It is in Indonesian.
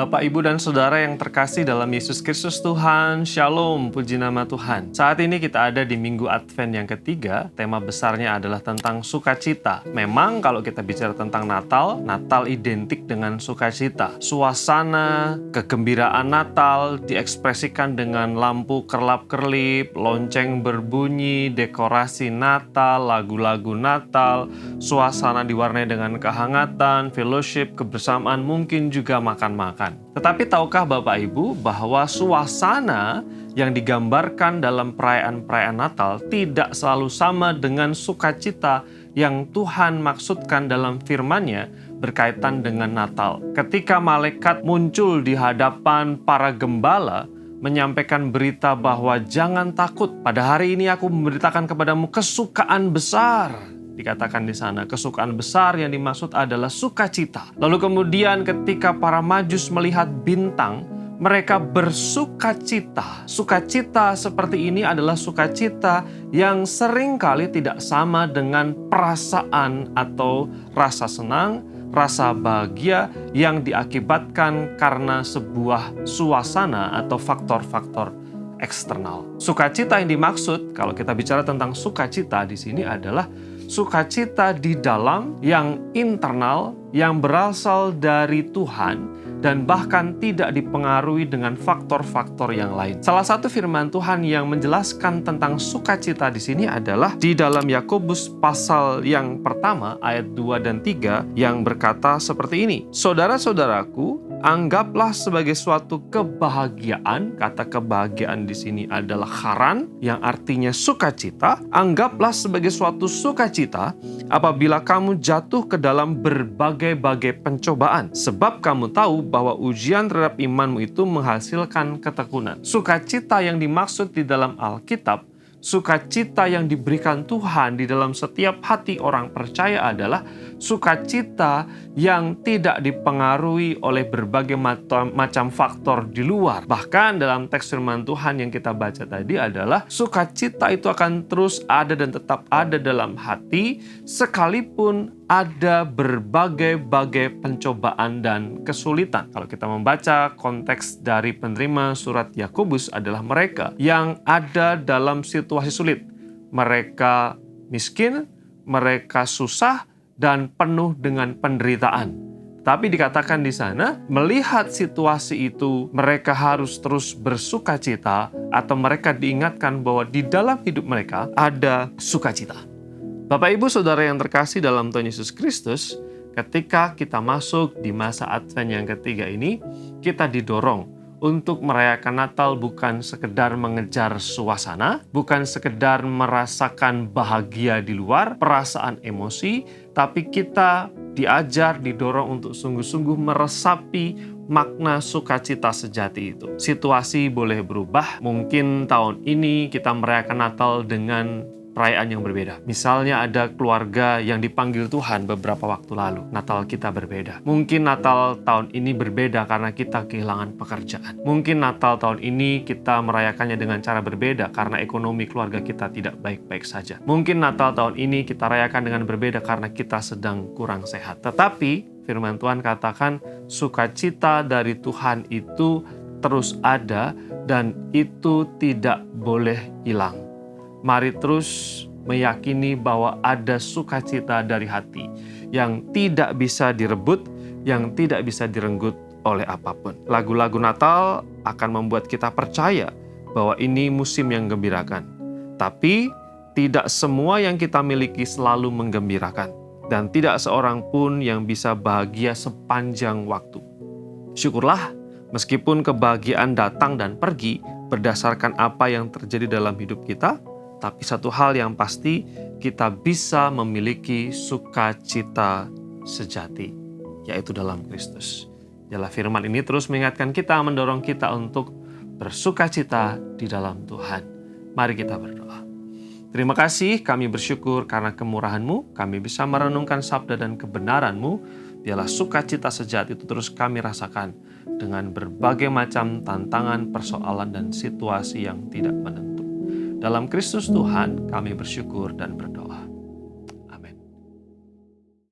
Bapak, Ibu, dan Saudara yang terkasih dalam Yesus Kristus Tuhan, Shalom, puji nama Tuhan. Saat ini kita ada di Minggu Advent yang ketiga, tema besarnya adalah tentang sukacita. Memang kalau kita bicara tentang Natal, Natal identik dengan sukacita. Suasana, kegembiraan Natal diekspresikan dengan lampu kerlap-kerlip, lonceng berbunyi, dekorasi Natal, lagu-lagu Natal, suasana diwarnai dengan kehangatan, fellowship, kebersamaan, mungkin juga makan-makan. Tetapi tahukah Bapak Ibu bahwa suasana yang digambarkan dalam perayaan-perayaan Natal tidak selalu sama dengan sukacita yang Tuhan maksudkan dalam firman-Nya berkaitan dengan Natal. Ketika malaikat muncul di hadapan para gembala, menyampaikan berita bahwa jangan takut, pada hari ini aku memberitakan kepadamu kesukaan besar. Dikatakan di sana, kesukaan besar yang dimaksud adalah sukacita. Lalu kemudian ketika para Majus melihat bintang, mereka bersukacita. Sukacita seperti ini adalah sukacita yang seringkali tidak sama dengan perasaan atau rasa senang, rasa bahagia yang diakibatkan karena sebuah suasana atau faktor-faktor eksternal. Sukacita yang dimaksud, kalau kita bicara tentang sukacita di sini adalah sukacita di dalam yang internal, yang berasal dari Tuhan, dan bahkan tidak dipengaruhi dengan faktor-faktor yang lain. Salah satu firman Tuhan yang menjelaskan tentang sukacita di sini adalah di dalam Yakobus pasal yang pertama, ayat 2 dan 3, yang berkata seperti ini. Saudara-saudaraku, anggaplah sebagai suatu kebahagiaan, kata kebahagiaan di sini adalah charan, yang artinya sukacita. Anggaplah sebagai suatu sukacita apabila kamu jatuh ke dalam berbagai-bagai pencobaan. Sebab kamu tahu bahwa ujian terhadap imanmu itu menghasilkan ketekunan. Sukacita yang dimaksud di dalam Alkitab, sukacita yang diberikan Tuhan di dalam setiap hati orang percaya adalah sukacita yang tidak dipengaruhi oleh berbagai macam faktor di luar. Bahkan dalam teks firman Tuhan yang kita baca tadi adalah sukacita itu akan terus ada dan tetap ada dalam hati sekalipun ada berbagai-bagai pencobaan dan kesulitan. Kalau kita membaca konteks dari penerima surat Yakobus adalah mereka yang ada dalam situasi sulit. Mereka miskin, mereka susah, dan penuh dengan penderitaan. Tapi dikatakan di sana, melihat situasi itu, mereka harus terus bersukacita atau mereka diingatkan bahwa di dalam hidup mereka ada sukacita. Bapak, Ibu, Saudara yang terkasih dalam Tuhan Yesus Kristus, ketika kita masuk di masa Advent yang ketiga ini, kita didorong untuk merayakan Natal bukan sekedar mengejar suasana, bukan sekedar merasakan bahagia di luar, perasaan emosi, tapi kita diajar, didorong untuk sungguh-sungguh meresapi makna sukacita sejati itu. Situasi boleh berubah, mungkin tahun ini kita merayakan Natal dengan perayaan yang berbeda. Misalnya ada keluarga yang dipanggil Tuhan beberapa waktu lalu. Natal kita berbeda. Mungkin Natal tahun ini berbeda karena kita kehilangan pekerjaan. Mungkin Natal tahun ini kita merayakannya dengan cara berbeda karena ekonomi keluarga kita tidak baik-baik saja. Mungkin Natal tahun ini kita rayakan dengan berbeda karena kita sedang kurang sehat. Tetapi firman Tuhan katakan sukacita dari Tuhan itu terus ada dan itu tidak boleh hilang. Mari terus meyakini bahwa ada sukacita dari hati yang tidak bisa direbut, yang tidak bisa direnggut oleh apapun. Lagu-lagu Natal akan membuat kita percaya bahwa ini musim yang menggembirakan. Tapi tidak semua yang kita miliki selalu menggembirakan. Dan tidak seorang pun yang bisa bahagia sepanjang waktu. Syukurlah meskipun kebahagiaan datang dan pergi berdasarkan apa yang terjadi dalam hidup kita, tapi satu hal yang pasti, kita bisa memiliki sukacita sejati, yaitu dalam Kristus. Ialah firman ini terus mengingatkan kita, mendorong kita untuk bersukacita di dalam Tuhan. Mari kita berdoa. Terima kasih, kami bersyukur karena kemurahan-Mu, kami bisa merenungkan sabda dan kebenaran-Mu. Biarlah sukacita sejati itu terus kami rasakan dengan berbagai macam tantangan, persoalan, dan situasi yang tidak menentu. Dalam Kristus Tuhan, kami bersyukur dan berdoa.